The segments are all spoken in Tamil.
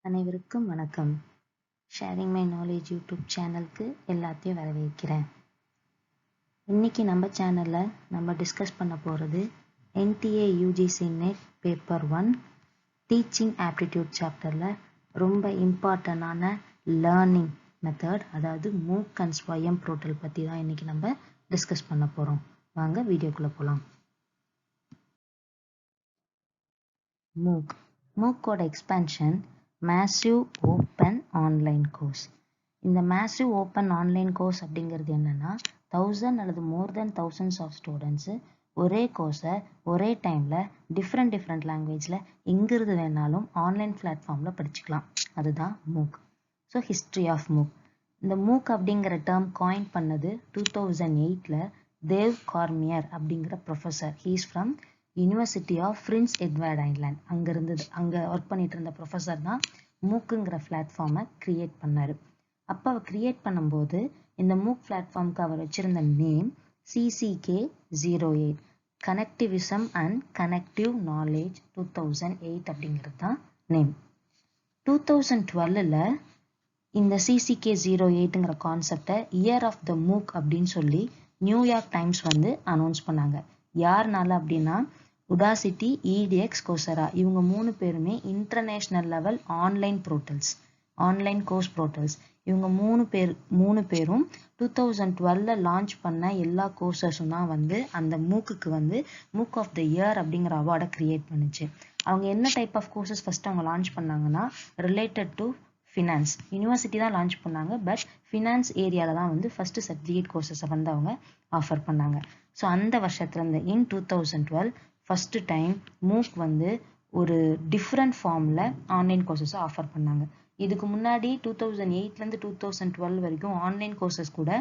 அனைவருக்கும் வணக்கம். ஷேரிங் மை நாலேஜ் யூடியூப் சேனலுக்கு எல்லாத்தையும் வரவேற்கிறேன். இன்னைக்கு நம்ம சேனலில் நம்ம டிஸ்கஸ் பண்ண போகிறது NTA-UGC NET paper 1 teaching aptitude சாப்டரில் ரொம்ப இம்பார்ட்டண்டான லேர்னிங் மெத்தட், அதாவது MOOC and SWAYAM போர்ட்டல் பற்றி தான் இன்னைக்கு நம்ம டிஸ்கஸ் பண்ண போகிறோம். வாங்க வீடியோக்குள்ளே போகலாம். MOOCோட expansion Massive Open Online Course. இந்த Massive Open Online Course அப்படிங்கிறது என்னன்னா 1000 அல்லது மோர் தென் thousands ஆஃப் ஸ்டூடெண்ட்ஸு ஒரே கோர்ஸை ஒரே டைமில் டிஃப்ரெண்ட் லாங்குவேஜில் எங்கிருந்து வேணாலும் ஆன்லைன் பிளாட்ஃபார்மில் படிச்சுக்கலாம். அதுதான் MOOC. So history of MOOC. இந்த MOOC அப்படிங்கிற டேர்ம் காயின் பண்ணது 2008 தேவ் கார்மியர் அப்படிங்கிற professor. He's from university of Prince Edward Island. அங்கே ஒர்க் பண்ணிட்டு இருந்த ப்ரொஃபஸர் தான் MOOCங்கிற பிளாட்ஃபார்மை கிரியேட் பண்ணார். அப்போ அவர் கிரியேட் பண்ணும்போது இந்த MOOC பிளாட்ஃபார்முக்கு அவர் வச்சிருந்த name CCK08 connectivism and connective knowledge 2008 அப்படிங்கிறது தான் நேம். 2012 இந்த CCK08ங்கிற கான்செப்டை இயர் ஆஃப் த MOOC அப்படின்னு சொல்லி நியூயார்க் டைம்ஸ் அனௌன்ஸ் பண்ணாங்க. யாருனால அப்படின்னா உடாசிட்டி, EDX, கோசரா இவங்க 3 பேருமே international level online course portals. இவங்க 3 பேரும் 2012 லான்ச் பண்ண எல்லா கோர்சஸும் தான் அந்த MOOCக்கு MOOC ஆஃப் த இயர் அப்படிங்கிற அவார்டை கிரியேட் பண்ணுச்சு. அவங்க என்ன டைப் ஆஃப் கோர்சஸ் ஃபர்ஸ்ட் அவங்க லான்ச் பண்ணாங்கன்னா ரிலேட்டட் டு ஃபினான்ஸ். யூனிவர்சிட்டி தான் லான்ச் பண்ணாங்க, பட் ஃபினான்ஸ் ஏரியாவில் தான் ஃபர்ஸ்ட் சர்டிஃபிகேட் கோர்சஸை அவங்க ஆஃபர் பண்ணாங்க. ஸோ அந்த வருஷத்துலேருந்து இன் 2012 ஃபர்ஸ்ட் டைம் MOOC ஒரு டிஃப்ரெண்ட் ஃபார்மில் ஆன்லைன் கோர்சஸை ஆஃபர் பண்ணாங்க. இதுக்கு முன்னாடி 2008 2012 வரைக்கும் ஆன்லைன் கோர்சஸ் கூட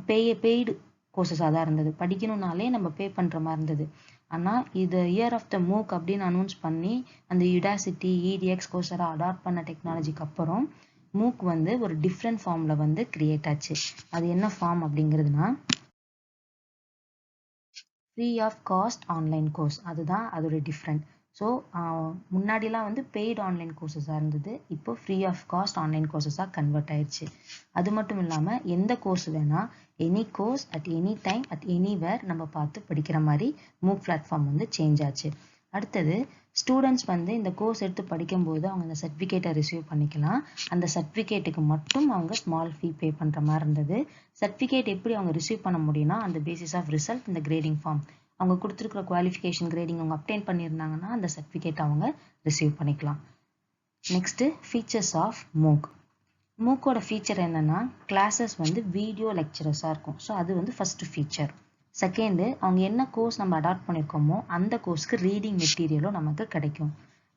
பெய்டு கோர்சஸாக தான் இருந்தது. படிக்கணும்னாலே நம்ம பே பண்ணுற மாதிரி இருந்தது. ஆனால் இது இயர் ஆஃப் த MOOC அப்படின்னு அனௌன்ஸ் பண்ணி அந்த யுடாசிட்டி, EDX, கோர்சரா அடாப்ட் பண்ண டெக்னாலஜிக்கு அப்புறம் MOOC ஒரு டிஃப்ரெண்ட் ஃபார்மில் கிரியேட் ஆச்சு. அது என்ன ஃபார்ம் அப்படிங்கிறதுனா free of cost online course. அதுதான் அதோட டிஃப்ரெண்ட். ஸோ முன்னாடிலாம் பெய்டு ஆன்லைன் கோர்சஸாக இருந்தது, இப்போ ஃப்ரீ ஆஃப் காஸ்ட் ஆன்லைன் கோர்சஸாக கன்வெர்ட் ஆயிடுச்சு. அது மட்டும் இல்லாமல் எந்த கோர்ஸ் வேணால் any course at any time at anywhere நம்ம பார்த்து படிக்கிற மாதிரி MOOC பிளாட்ஃபார்ம் சேஞ்ச் ஆச்சு. அடுத்தது ஸ்டூடெண்ட்ஸ் இந்த கோர்ஸ் எடுத்து படிக்கும்போது அவங்க அந்த சர்டிஃபிகேட்டை ரிசீவ் பண்ணிக்கலாம். அந்த சர்டிஃபிகேட்டுக்கு மட்டும் அவங்க ஸ்மால் ஃபீ பே பண்ணுற மாதிரி இருந்தது. சர்டிஃபிகேட் எப்படி அவங்க ரிசீவ் பண்ண முடியும்னா அந்த பேசிஸ் ஆஃப் ரிசல்ட், இந்த கிரேடிங் ஃபார்ம், அவங்க கொடுத்துருக்குற குவாலிஃபிகேஷன் கிரேடிங் அவங்க அப்டெயின் பண்ணியிருந்தாங்கன்னா அந்த சர்டிஃபிகேட் அவங்க ரிசீவ் பண்ணிக்கலாம். நெக்ஸ்ட்டு ஃபீச்சர்ஸ் ஆஃப் MOOCோட ஃபீச்சர் என்னன்னா கிளாஸஸ் வீடியோ லெக்சரஸாக இருக்கும். ஸோ அது ஃபர்ஸ்ட் ஃபீச்சர். செகண்டு, அவங்க என்ன கோர்ஸ் நம்ம அடாப்ட் பண்ணியிருக்கோமோ அந்த கோர்ஸ்க்கு ரீடிங் மெட்டீரியலும் நமக்கு கிடைக்கும்.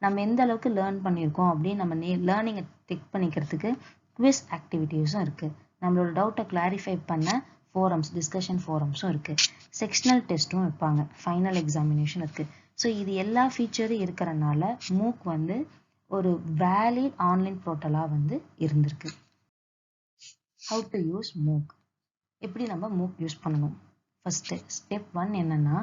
நம்ம எந்த அளவுக்கு லேர்ன் பண்ணியிருக்கோம் அப்படின்னு நம்ம லேர்னிங்கை செக் பண்ணிக்கிறதுக்கு குவிஸ் ஆக்டிவிட்டீஸும் இருக்குது. நம்மளோட டவுட்டை கிளாரிஃபை பண்ண ஃபோரம்ஸ், டிஸ்கஷன் ஃபோரம்ஸும் இருக்குது. செக்ஷனல் டெஸ்ட்டும் வைப்பாங்க. ஃபைனல் எக்ஸாமினேஷன் இருக்குது. ஸோ இது எல்லா ஃபீச்சரும் இருக்கிறனால MOOC ஒரு வேலிட் ஆன்லைன் போர்ட்டலாக இருந்திருக்கு. ஹவு டு யூஸ் MOOC, எப்படி நம்ம MOOC யூஸ் பண்ணணும். ஃபர்ஸ்ட் ஸ்டெப் 1 என்னன்னா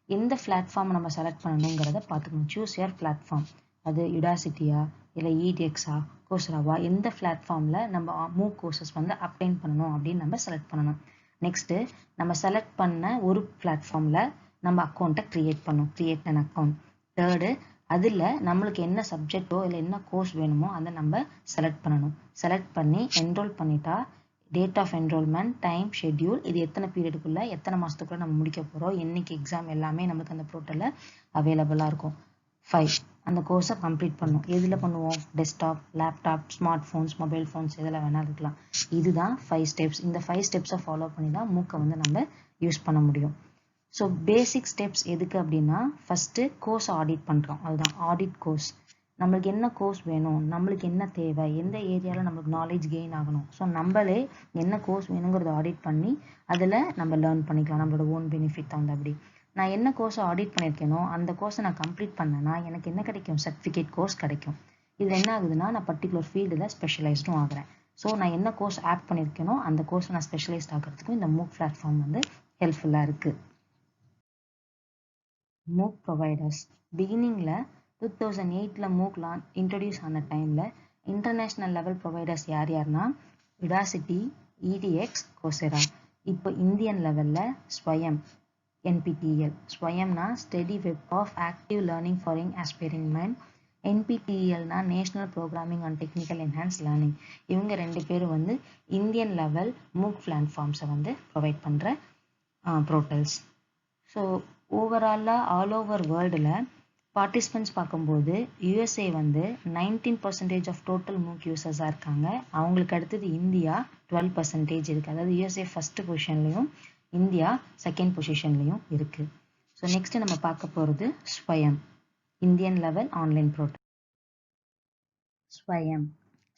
எந்த பிளாட்ஃபார்ம் நம்ம செலக்ட் பண்ணணுங்கிறத பார்த்துக்கணும். Choose your platform. அது யுடாசிட்டியா இல்லை EDXஆ கோர்சராவா, எந்த பிளாட்ஃபார்மில் நம்ம MOOC கோர்சஸ் அப்டைன் பண்ணணும் அப்படின்னு நம்ம செலக்ட் பண்ணணும். நெக்ஸ்ட்டு நம்ம செலக்ட் பண்ண ஒரு பிளாட்ஃபார்மில் நம்ம அக்கௌண்ட்டை கிரியேட் அன் அக்கௌண்ட். தேர்டு, அதில் நம்மளுக்கு என்ன சப்ஜெக்டோ இல்லை என்ன கோர்ஸ் வேணுமோ அதை நம்ம செலக்ட் பண்ணணும். செலக்ட் பண்ணி என்ரோல் பண்ணிட்டா date of enrolment, time, schedule, இது எத்தனை பீரியடுக்குள்ளே எத்தனை மாதத்துக்குள்ளே நம்ம முடிக்க போகிறோம், என்னைக்கு எக்ஸாம், எல்லாமே நமக்கு அந்த போர்ட்டலில் அவைலபிளாக இருக்கும். 5, அந்த கோர்ஸை கம்ப்ளீட் பண்ணணும். எதில் பண்ணுவோம்? Desktop, laptop, smart phones, mobile phones, எதில் வேணாலும் இருக்கலாம். இதுதான் 5 ஸ்டெப்ஸ். இந்த 5 ஸ்டெப்ஸை ஃபாலோ பண்ணி தான் MOOCை நம்ம யூஸ் பண்ண முடியும். ஸோ பேசிக் ஸ்டெப்ஸ் எதுக்கு அப்படின்னா ஃபஸ்ட்டு கோர்ஸ் ஆடிட் பண்ணுறோம். அதுதான் ஆடிட் கோர்ஸ். நம்மளுக்கு என்ன கோர்ஸ் வேணும், நம்மளுக்கு என்ன தேவை, எந்த ஏரியாவில் நம்மளுக்கு நாலேஜ் கெயின் ஆகணும். ஸோ நம்மளே என்ன கோர்ஸ் வேணுங்கிறத ஆடிட் பண்ணி அதில் நம்ம லேர்ன் பண்ணிக்கலாம் நம்மளோட ஓன் பெனிஃபிட் அப்படி. நான் என்ன கோர்ஸை ஆடிட் பண்ணியிருக்கேனோ அந்த கோர்ஸை நான் கம்ப்ளீட் பண்ணேன்னா எனக்கு என்ன கிடைக்கும்? சர்டிஃபிகேட் கோர்ஸ் கிடைக்கும். இதில் என்ன ஆகுதுன்னா நான் பர்டிகுலர் ஃபீல்டில் ஸ்பெஷலைஸ்டும் ஆகிறேன். ஸோ நான் என்ன கோர்ஸ் ஆட் பண்ணியிருக்கேனோ அந்த கோர்ஸை நான் ஸ்பெஷலைஸ்ட் ஆகிறதுக்கும் இந்த MOOC பிளாட்ஃபார்ம் ஹெல்ப்ஃபுல்லாக இருக்குது. MOOC providers. பிகினிங்கில் 2008ல MOOC இன்ட்ரடியூஸ் ஆன டைம்ல இன்டர்நேஷனல் லெவல் ப்ரொவைடர்ஸ் யார்னா Udacity, EDX, Coursera. இப்போ இந்தியன் லெவல்ல ஸ்வயம் NPTEL. ஸ்வயம்னா study web of active learning for young aspiring mind. NPTELனா national programming and technical enhance learning. இவங்க ரெண்டு பேரும் வந்து இந்தியன் லெவல் MOOC பிளாட்ஃபார்ம்ஸை வந்து ப்ரொவைட் பண்ணுற போர்ட்டல்ஸ். ஸோ ஓவராலாக ஆல் ஓவர் வேர்ல்டில் பார்ட்டிசிபென்ட்ஸ் பார்க்கும்போது USA வந்து 19% ஆஃப் டோட்டல் MOOC யூசர்ஸாக இருக்காங்க. அவங்களுக்கு அடுத்தது இந்தியா 12% இருக்குது. அதாவது USA ஃபஸ்ட்டு பொசிஷன்லையும் இந்தியா செகண்ட் பொசிஷன்லையும் இருக்குது. ஸோ நெக்ஸ்ட் நம்ம பார்க்க போகிறது Swayam, Indian level online portal.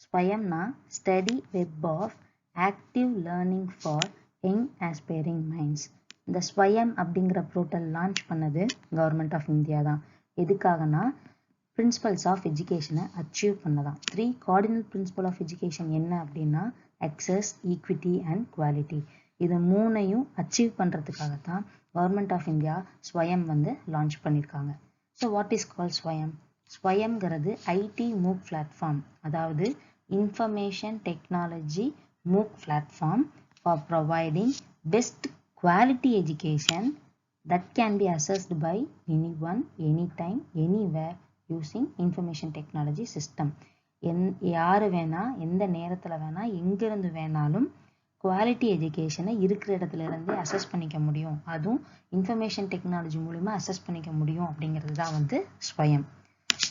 ஸ்வயம்னா study web of active learning for young aspiring minds. இந்த ஸ்வயம் அப்படிங்கிற போர்ட்டல் லான்ச் பண்ணது கவர்மெண்ட் ஆஃப் இந்தியா தான். எதுக்காகனா பிரின்சிபல்ஸ் ஆஃப் எஜுகேஷனை அச்சீவ் பண்ணதான். 3 கார்டினல் பிரின்சிபல் ஆஃப் எஜுகேஷன் என்ன அப்படின்னா அக்சஸ், ஈக்விட்டி அண்ட் குவாலிட்டி. இது மூணையும் அச்சீவ் பண்ணுறதுக்காகத்தான் கவர்மெண்ட் ஆஃப் இந்தியா ஸ்வயம் வந்து லான்ச் பண்ணியிருக்காங்க. So what is call Swayam? ஸ்வயம்ங்கிறது ID MOOC platform, அதாவது information technology MOOC platform for providing best quality education that can be accessed by anyone, anytime, anywhere using information technology system. யாரு வேணா எந்த நேரத்தில் வேணா எங்கிருந்து வேணாலும் குவாலிட்டி எஜுகேஷனை இருக்கிற இடத்துல இருந்தே அசஸ் பண்ணிக்க முடியும். அதுவும் இன்ஃபர்மேஷன் டெக்னாலஜி மூலிமா அசஸ் பண்ணிக்க முடியும் அப்படிங்கிறது தான் வந்து ஸ்வயம்.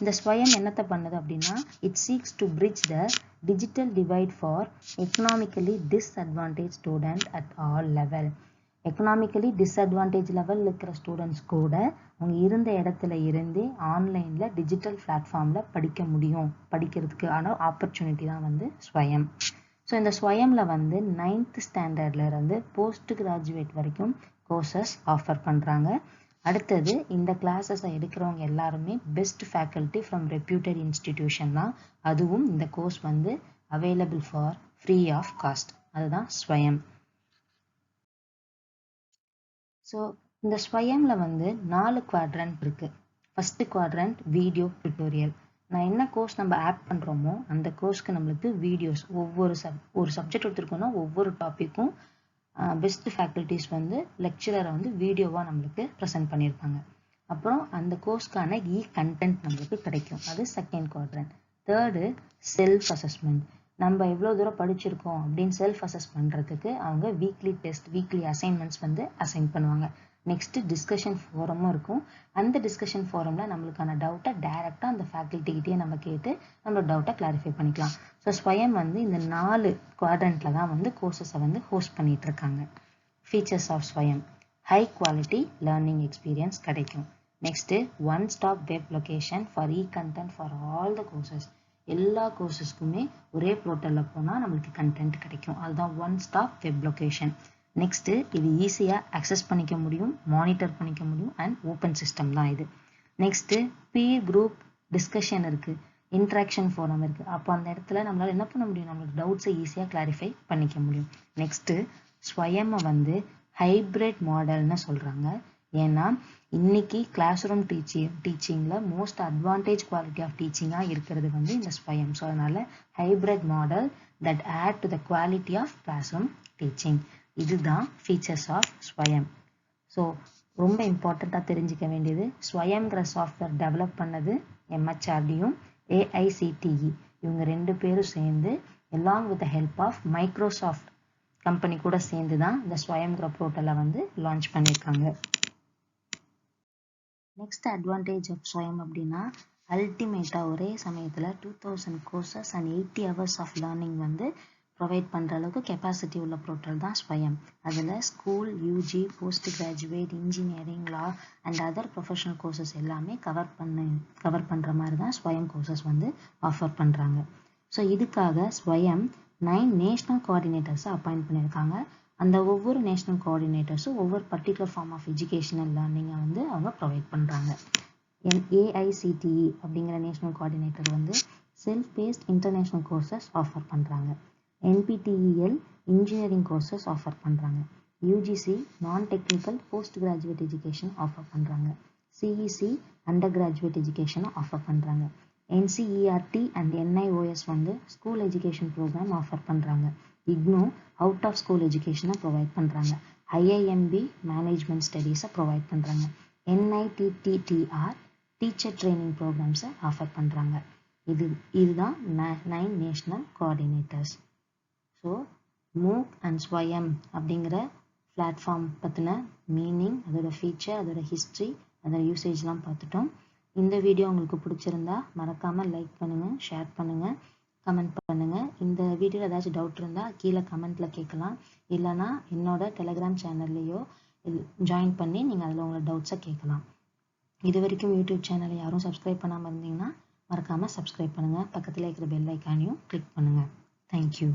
இந்த ஸ்வயம் என்னத்தை பண்ணுது அப்படின்னா it seeks to bridge the digital divide for economically disadvantage student at all level. Economically disadvantage லெவலில் இருக்கிற ஸ்டூடெண்ட்ஸ் கூட அவங்க இருந்த இடத்துல இருந்தே ஆன்லைனில் டிஜிட்டல் பிளாட்ஃபார்மில் படிக்க முடியும். படிக்கிறதுக்கான ஆப்பர்ச்சுனிட்டி தான் வந்து ஸ்வயம். ஸோ இந்த ஸ்வயமில் வந்து 9th ஸ்டாண்டர்ட்லேருந்து போஸ்ட் கிராஜுவேட் வரைக்கும் கோர்சஸ் ஆஃபர் பண்ணுறாங்க. அடுத்தது இந்த கிளாஸஸை எடுக்கிறவங்க எல்லாருமே best faculty from reputed institution தான். அதுவும் இந்த கோர்ஸ் வந்து available for free of cost. Swayam so. ஸோ இந்த ஸ்வயமில் வந்து 4 குவாட்ரண்ட் இருக்குது. First quadrant video tutorial. நான் என்ன கோர்ஸ் நம்ம ஆட் பண்ணுறோமோ அந்த கோர்ஸ்க்கு நம்மளுக்கு வீடியோஸ் ஒரு சப்ஜெக்ட் எடுத்துருக்கோம்னா ஒவ்வொரு டாப்பிக்கும் பெஸ்ட் ஃபேக்கல்ட்டிஸ் வந்து லெக்சரரை வந்து வீடியோவாக நம்மளுக்கு ப்ரெசென்ட் பண்ணியிருப்பாங்க. அப்புறம் அந்த கோர்ஸ்க்கான கண்டென்ட் நம்மளுக்கு கிடைக்கும். அது second quadrant. Third self assessment. நம்ம எவ்வளோ தூரம் படிச்சிருக்கோம் அப்படின்னு செல்ஃப் அசஸ் பண்ணுறதுக்கு அவங்க வீக்லி டெஸ்ட், வீக்லி அசைன்மெண்ட்ஸ் வந்து அசைன் பண்ணுவாங்க. நெக்ஸ்ட்டு டிஸ்கஷன் ஃபோரமும் இருக்கும். அந்த டிஸ்கஷன் ஃபோரமில் நம்மளுக்கான டவுட்டை டைரெக்டாக அந்த ஃபேக்கல்ட்டிக்கிட்டே நம்ம கேட்டு நம்மளோட டவுட்டை கிளாரிஃபை பண்ணிக்கலாம். ஸோ ஸ்வயம் வந்து இந்த 4 குவாட்ரண்ட்டில் தான் வந்து கோர்சஸை வந்து ஹோஸ்ட் பண்ணிகிட்ருக்காங்க. Features of Swayam: high quality learning experience கிடைக்கும். Next one stop web location for content for all the courses. எல்லா கோர்சஸ்க்குமே ஒரே போர்ட்டலில் போனால் நம்மளுக்கு கண்டென்ட் கிடைக்கும். அதுதான் one stop web location. Next இது ஈஸியாக அக்சஸ் பண்ணிக்க முடியும், மானிட்டர் பண்ணிக்க முடியும் அண்ட் ஓப்பன் சிஸ்டம் தான் இது. நெக்ஸ்ட்டு பீர் குரூப் டிஸ்கஷன் இருக்குது, இன்ட்ராக்ஷன் ஃபோரம் இருக்குது. அப்போ அந்த இடத்துல நம்மளால் என்ன பண்ண முடியும், நம்மளுக்கு டவுட்ஸை ஈஸியாக கிளாரிஃபை பண்ணிக்க முடியும். நெக்ஸ்ட்டு ஸ்வயமை வந்து ஹைப்ரிட் மாடல்னு சொல்கிறாங்க. ஏன்னா இன்னைக்கு கிளாஸ் ரூம் டீச்சிங்கில் மோஸ்ட் அட்வான்டேஜ் குவாலிட்டி ஆஃப் டீச்சிங்காக இருக்கிறது வந்து இந்த ஸ்வயம். ஸோ அதனால் hybrid model that add to the quality of classroom டீச்சிங். இதுதான் ஃபீச்சர்ஸ் ஆஃப் ஸ்வயம். ஸோ ரொம்ப இம்பார்ட்டண்ட்டாக தெரிஞ்சிக்க வேண்டியது, ஸ்வயம்ங்கிற சாஃப்ட்வேர் டெவலப் பண்ணது MHRDயும் AICTE. இவங்க 2 பேரும் சேர்ந்து along with the help of Microsoft company கூட சேர்ந்து தான் இந்த ஸ்வயம்ங்கிற போர்ட்டலை வந்து லான்ச் பண்ணியிருக்காங்க. நெக்ஸ்ட் அட்வான்டேஜ் ஆஃப் ஸ்வயம் அப்படின்னா அல்டிமேட்டாக ஒரே சமயத்தில் 2000 courses and 80 hours of learning வந்து ப்ரொவைட் பண்ணுற அளவுக்கு கெப்பாசிட்டி உள்ள போர்ட்டல் தான் ஸ்வயம். அதில் school, UG, post graduate, engineering, law and other professional courses எல்லாமே கவர் பண்ணுற மாதிரி தான் ஸ்வயம் கோர்சஸ் வந்து ஆஃபர் பண்ணுறாங்க. ஸோ இதுக்காக ஸ்வயம் 9 நேஷ்னல் கோஆர்டினேட்டர்ஸை அப்பாயிண்ட் பண்ணியிருக்காங்க. அந்த ஒவ்வொரு நேஷ்னல் கோஆர்டினேட்டர்ஸும் ஒவ்வொரு பர்டிகுலர் ஃபார்ம் ஆஃப் எஜுகேஷனல் லேர்னிங்கை வந்து அவங்க ப்ரொவைட் பண்ணுறாங்க. AICTE அப்படிங்கிற நேஷ்னல் கோஆர்டினேட்டர் வந்து self paced international courses offer பண்ணுறாங்க. NPTEL இன்ஜினியரிங் கோர்சஸ் ஆஃபர் பண்ணுறாங்க. UGC non technical postgraduate education offer பண்ணுறாங்க. CEC அண்டர் கிராஜுவேட் எஜுகேஷனை ஆஃபர் பண்ணுறாங்க. NCERT அண்ட் NIOS வந்து ஸ்கூல் எஜுகேஷன் ப்ரோக்ராம் ஆஃபர் பண்ணுறாங்க. IGNOU அவுட் ஆஃப் ஸ்கூல் எஜுகேஷனை ப்ரொவைட் பண்ணுறாங்க. IIMB மேனேஜ்மெண்ட் ஸ்டடீஸை ப்ரொவைட் பண்ணுறாங்க. NITTTR டீச்சர் ட்ரைனிங் ப்ரோக்ராம்ஸை ஆஃபர் பண்ணுறாங்க. இதுதான் 9 national coordinators. So MOOC and SWAYAM அப்படிங்கிற பிளாட்ஃபார்ம் பற்றின மீனிங், அதோட ஃபீச்சர், அதோட ஹிஸ்ட்ரி, அதோட யூசேஜ்லாம் பார்த்துட்டோம். இந்த வீடியோ உங்களுக்கு பிடிச்சிருந்தா மறக்காமல் லைக் பண்ணுங்கள், ஷேர் பண்ணுங்கள், கமெண்ட் பண்ணுங்கள். இந்த வீடியோவில் ஏதாச்சும் டவுட் இருந்தால் கீழே கமெண்ட்டில் கேட்கலாம். இல்லைனா என்னோட டெலிகிராம் சேனல்லையோ ஜாயின் பண்ணி நீங்கள் அதில் உங்களோட டவுட்ஸை கேட்கலாம். இது வரைக்கும் யூடியூப் சேனலை யாரும் சப்ஸ்கிரைப் பண்ணாமல் இருந்தீங்கன்னா மறக்காமல் சப்ஸ்கிரைப் பண்ணுங்கள். பக்கத்தில் இருக்கிற பெல் ஐக்கானையும் கிளிக் பண்ணுங்கள். தேங்க்யூ.